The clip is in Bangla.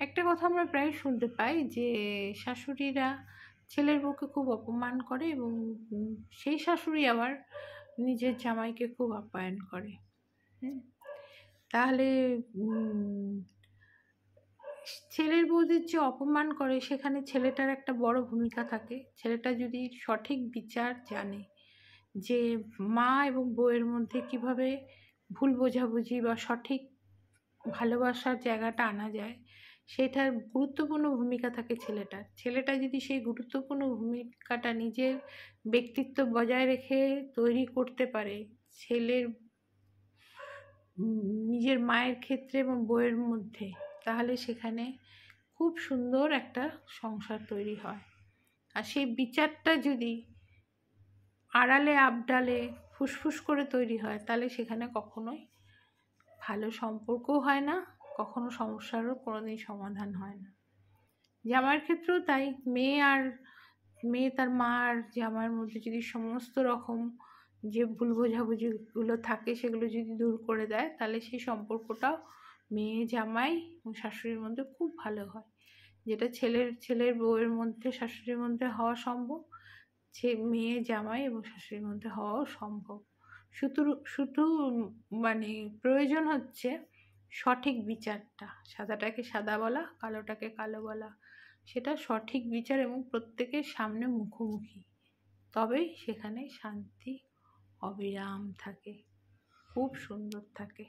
একটা কথা আমরা প্রায় শুনতে পাই যে শাশুড়িরা ছেলের বউকে খুব অপমান করে এবং সেই শাশুড়ি আবার নিজের জামাইকে খুব আপ্যায়ন করে। হুম, তাহলে ছেলের বউদের যে অপমান করে সেখানে ছেলেটার একটা বড় ভূমিকা থাকে। ছেলেটা যদি সঠিক বিচার জানে যে মা এবং বউয়ের মধ্যে কিভাবে ভুল বোঝাবুঝি বা সঠিক ভালোবাসার জায়গাটা আনা যায়, সেটার গুরুত্বপূর্ণ ভূমিকা থাকে ছেলেটার। ছেলেটা যদি সেই গুরুত্বপূর্ণ ভূমিকাটা নিজের ব্যক্তিত্ব বজায় রেখে তৈরি করতে পারে, ছেলের নিজের মায়ের ক্ষেত্রে এবং বউয়ের মধ্যে, তাহলে সেখানে খুব সুন্দর একটা সংসার তৈরি হয়। আর সেই বিচারটা যদি আড়ালে আবডালে ফুসফুস করে তৈরি হয়, তাহলে সেখানে কখনোই ভালো সম্পর্কও হয় না, কখনো সমস্যারও কোনোদিন সমাধান হয় না। জামাইয়ের ক্ষেত্রেও তাই। মেয়ে তার মা আর জামাইয়ের মধ্যে যদি সমস্ত রকম যে ভুল বোঝাবুঝিগুলো থাকে সেগুলো যদি দূর করে দেয়, তাহলে সেই সম্পর্কটাও মেয়ে জামাই এবং শাশুড়ির মধ্যে খুব ভালো হয়। যেটা ছেলের বউয়ের মধ্যে শাশুড়ির মধ্যে হওয়া সম্ভব, মেয়ে জামাই এবং শাশুড়ির মধ্যে হওয়াও সম্ভব। শুধু শুধু মানে প্রয়োজন হচ্ছে সঠিক বিচারটা, সাদাটাকে সাদা বলা, কালোটাকে কালো বলা, সেটা সঠিক বিচার এবং প্রত্যেকের সামনে মুখোমুখি, তবেই সেখানে শান্তি অবিরাম থাকে, খুব সুন্দর থাকে।